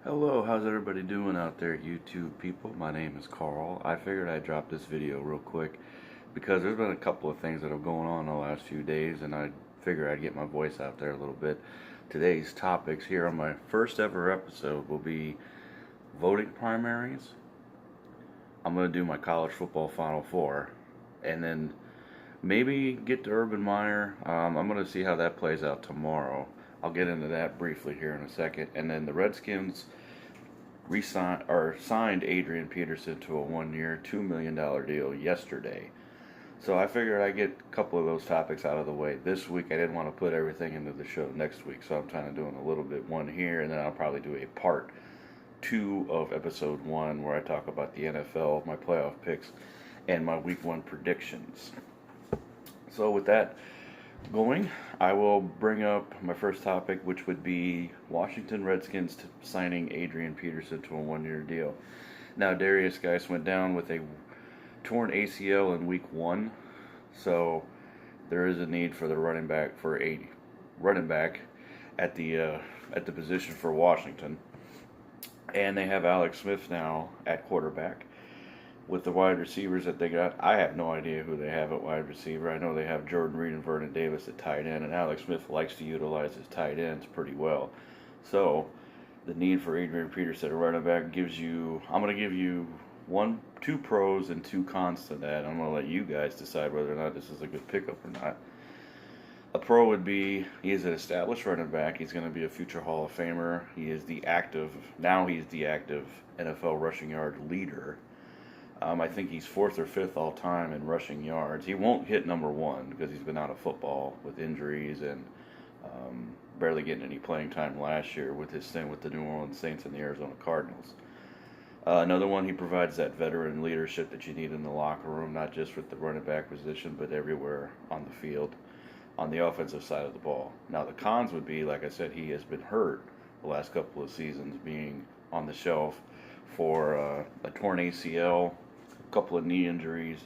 Hello, how's everybody doing out there, YouTube people? My name is Carl. I figured I'd drop this video real quick because there's been a couple of things that have going on the last few days, and I figured I'd get my voice out there a little bit. Today's topics here on my first ever episode will be voting primaries. I'm going to do my college football Final Four, and then maybe get to Urban Meyer. I'm going to see how that plays out tomorrow. I'll get into that briefly here in a second, and then the Redskins signed Adrian Peterson to a 1-year, $2 million deal yesterday. So I figured I'd get a couple of those topics out of the way this week. I didn't want to put everything into the show next week, so I'm kind of doing a little bit one here, and then I'll probably do a part 2 of episode 1 where I talk about the NFL, my playoff picks, and my week 1 predictions. So with that going, I will bring up my first topic, which would be Washington Redskins signing Adrian Peterson to a 1-year deal. Now, Darius Geis went down with a torn ACL in week 1, so there is a need for the running back at the position for Washington, and they have Alex Smith now at quarterback. With the wide receivers that they got, I have no idea who they have at wide receiver. I know they have Jordan Reed and Vernon Davis at tight end, and Alex Smith likes to utilize his tight ends pretty well. So, the need for Adrian Peterson at running back gives you, I'm going to give you two pros and 2 cons to that. I'm going to let you guys decide whether or not this is a good pickup or not. A pro would be he is an established running back. He's going to be a future Hall of Famer. He's the active NFL rushing yard leader. I think he's 4th or 5th all time in rushing yards. He won't hit number 1 because he's been out of football with injuries and barely getting any playing time last year with his stint with the New Orleans Saints and the Arizona Cardinals. Another one, he provides that veteran leadership that you need in the locker room, not just with the running back position, but everywhere on the field, on the offensive side of the ball. Now, the cons would be, like I said, he has been hurt the last couple of seasons, being on the shelf for a torn ACL, couple of knee injuries.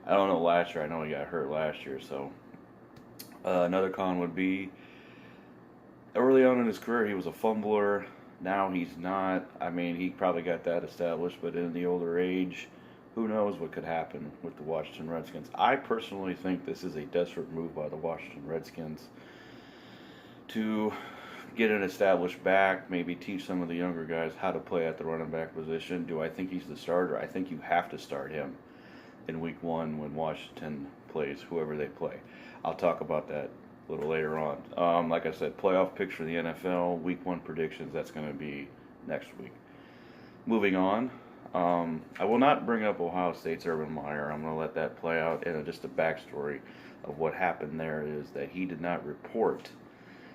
I don't know last year. I know he got hurt last year. So another con would be early on in his career he was a fumbler. Now he's not. I mean, he probably got that established, but in the older age, who knows what could happen with the Washington Redskins. I personally think this is a desperate move by the Washington Redskins to get an established back, maybe teach some of the younger guys how to play at the running back position. Do I think he's the starter? I think you have to start him in week 1 when Washington plays whoever they play. I'll talk about that a little later on. Like I said, playoff picks for the NFL, week 1 predictions, that's going to be next week. Moving on, I will not bring up Ohio State's Urban Meyer. I'm going to let that play out. And just a backstory of what happened there is that he did not report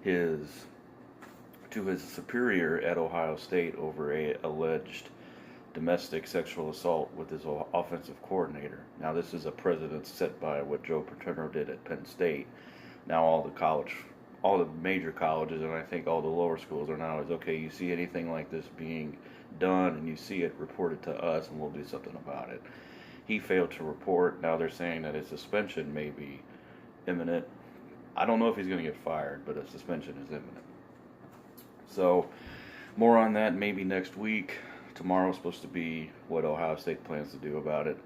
to his superior at Ohio State over a alleged domestic sexual assault with his offensive coordinator. Now, this is a precedent set by what Joe Paterno did at Penn State. Now, all the major colleges, and I think all the lower schools are now is, okay, you see anything like this being done and you see it, reported to us and we'll do something about it. He failed to report. Now they're saying that his suspension may be imminent. I don't know if he's going to get fired, but a suspension is imminent. So, more on that maybe next week. Tomorrow's supposed to be what Ohio State plans to do about it.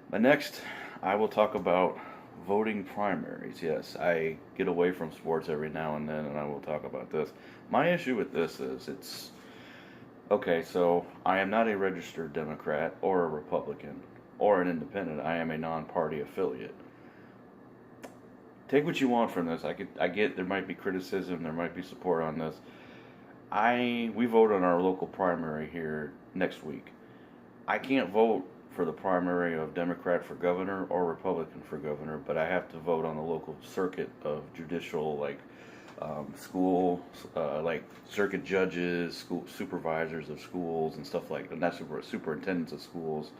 But next, I will talk about voting primaries. Yes, I get away from sports every now and then, and I will talk about this. My issue with this is okay, so I am not a registered Democrat or a Republican or an independent. I am a non-party affiliate. Take what you want from this. I get there might be criticism, there might be support on this. We vote on our local primary here next week. I can't vote for the primary of Democrat for governor or Republican for governor, but I have to vote on the local circuit of judicial, school, circuit judges, school supervisors of schools and stuff like that. Not superintendents of schools,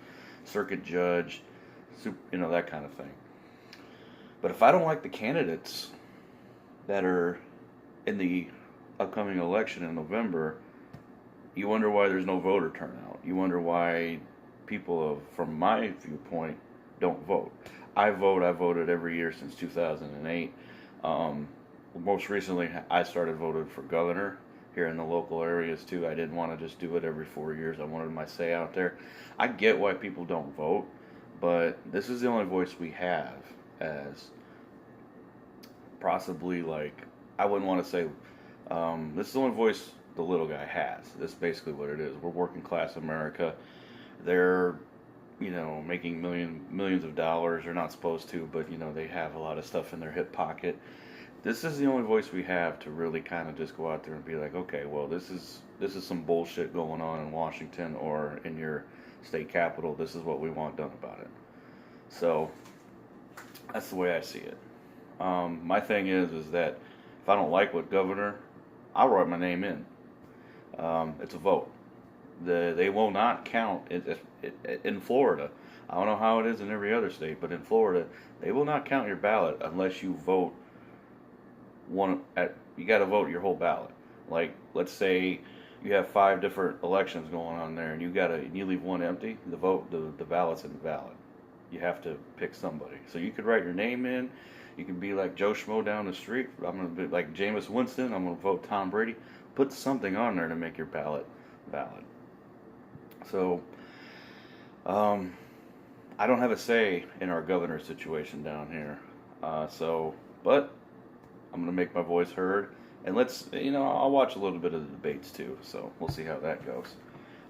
circuit judge, that kind of thing. But if I don't like the candidates that are in the upcoming election in November, you wonder why there's no voter turnout. You wonder why people, from my viewpoint, don't vote. I voted every year since 2008. Most recently, I started voting for governor here in the local areas too. I didn't want to just do it every 4 years. I wanted my say out there. I get why people don't vote, but this is the only voice we have as possibly, like, I wouldn't want to say, this is the only voice the little guy has. This is basically what it is. We're working class America. They're, making millions of dollars. They're not supposed to, but, they have a lot of stuff in their hip pocket. This is the only voice we have to really kind of just go out there and be like, okay, well, this is some bullshit going on in Washington or in your state capital. This is what we want done about it. So that's the way I see it. My thing is that if I don't like what governor, I'll write my name in. It's a vote. They will not count in Florida. I don't know how it is in every other state, but in Florida, they will not count your ballot unless you vote you got to vote your whole ballot. Like, let's say you have 5 different elections going on there, and you leave one empty. The ballot's invalid. You have to pick somebody. So you could write your name in. You can be like Joe Schmo down the street. I'm going to be like Jameis Winston. I'm going to vote Tom Brady. Put something on there to make your ballot valid. So, I don't have a say in our governor's situation down here. But I'm going to make my voice heard. And I'll watch a little bit of the debates too. So we'll see how that goes.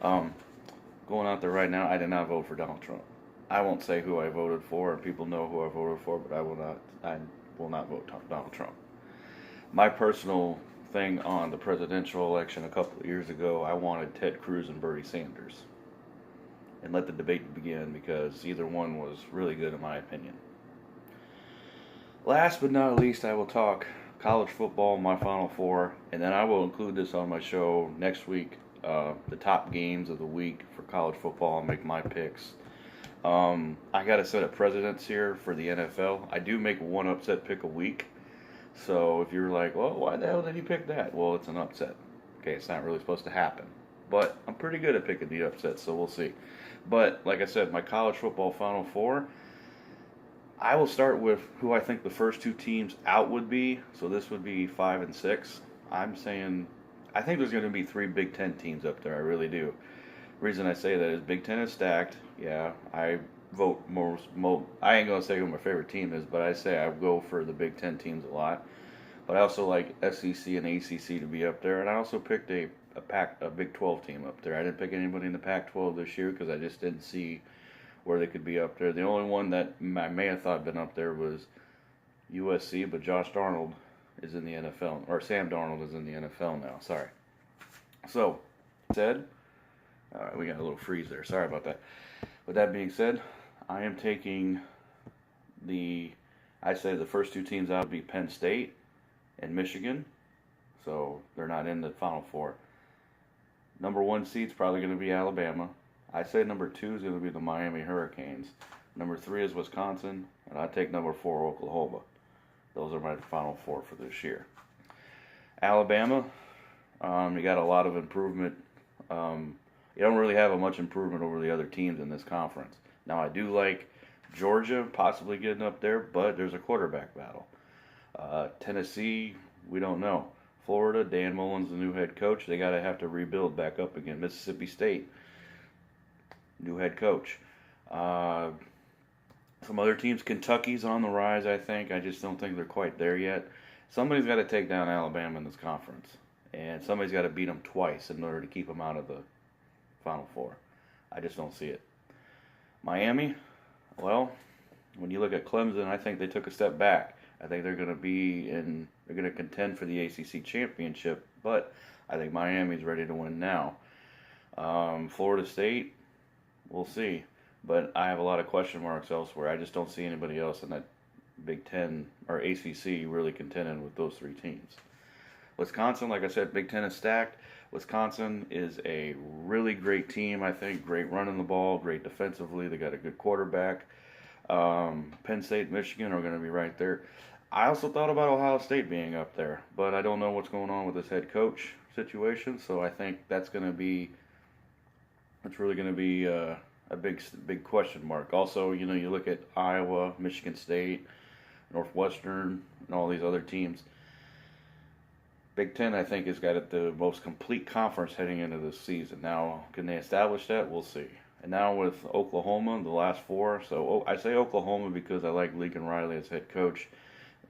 Going out there right now, I did not vote for Donald Trump. I won't say who I voted for, and people know who I voted for, but I will not vote Donald Trump. My personal thing on the presidential election a couple of years ago, I wanted Ted Cruz and Bernie Sanders. And let the debate begin, because either one was really good in my opinion. Last but not least, I will talk college football, my Final Four, and then I will include this on my show next week, the top games of the week for college football. I'll make my picks. I got a set of presidents here for the NFL. I do make one upset pick a week. So if you're like, well, why the hell did he pick that? Well, it's an upset. Okay, it's not really supposed to happen. But I'm pretty good at picking the upsets, so we'll see. But like I said, my college football Final Four, I will start with who I think the first 2 teams out would be. So this would be 5 and 6. I'm saying I think there's going to be 3 Big Ten teams up there. I really do. The reason I say that is Big Ten is stacked. Yeah, I vote most. I ain't gonna say who my favorite team is, but I say I go for the Big Ten teams a lot. But I also like SEC and ACC to be up there, and I also picked a Big 12 team up there. I didn't pick anybody in the Pac-12 this year because I just didn't see where they could be up there. The only one that I may have thought been up there was USC, but Josh Darnold is in the NFL, or Sam Darnold is in the NFL now. Sorry. So, said. All right, we got a little freeze there. Sorry about that. With that being said, I am taking I say the first 2 teams out would be Penn State and Michigan. So they're not in the Final Four. Number 1 seed's probably going to be Alabama. I say number 2 is going to be the Miami Hurricanes. Number 3 is Wisconsin, and I take number 4 Oklahoma. Those are my Final Four for this year. Alabama, you got a lot of improvement. You don't really have much improvement over the other teams in this conference. Now, I do like Georgia possibly getting up there, but there's a quarterback battle. Tennessee, we don't know. Florida, Dan Mullen's the new head coach. They have to rebuild back up again. Mississippi State, new head coach. Some other teams, Kentucky's on the rise, I think. I just don't think they're quite there yet. Somebody's got to take down Alabama in this conference. And somebody's got to beat them twice in order to keep them out of the Final Four. I just don't see it. Miami, well, when you look at Clemson, I think they took a step back. I think they're going to contend for the ACC championship, but I think Miami's ready to win now. Florida State, we'll see. But I have a lot of question marks elsewhere. I just don't see anybody else in that Big Ten or ACC really contending with those 3 teams. Wisconsin, like I said, Big Ten is stacked. Wisconsin is a really great team, I think. Great running the ball, great defensively. They got a good quarterback. Penn State, Michigan are going to be right there. I also thought about Ohio State being up there, but I don't know what's going on with this head coach situation. So I think that's really going to be a big question mark. Also, you look at Iowa, Michigan State, Northwestern, and all these other teams. Big Ten, I think, has got it the most complete conference heading into this season. Now, can they establish that? We'll see. And now with Oklahoma, the last four. So I say Oklahoma because I like Lincoln Riley as head coach.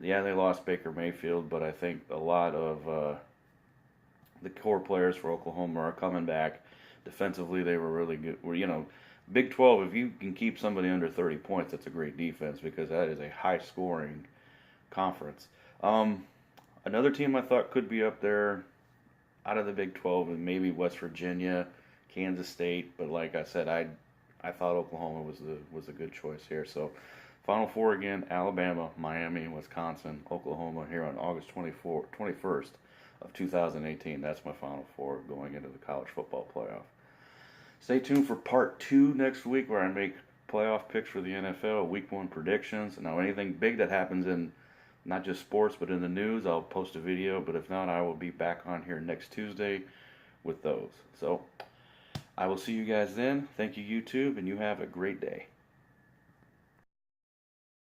Yeah, they lost Baker Mayfield, but I think a lot of the core players for Oklahoma are coming back. Defensively, they were really good. Big 12, if you can keep somebody under 30 points, that's a great defense because that is a high-scoring conference. Another team I thought could be up there out of the Big 12 and maybe West Virginia, Kansas State, but like I said, I thought Oklahoma was a good choice here. So Final Four again: Alabama, Miami, Wisconsin, Oklahoma here on August 21st of 2018. That's my Final Four going into the college football playoff. Stay tuned for part 2 next week where I make playoff picks for the NFL, Week 1 predictions. Now anything big that happens in not just sports, but in the news, I'll post a video. But if not, I will be back on here next Tuesday with those. So I will see you guys then. Thank you, YouTube, and you have a great day.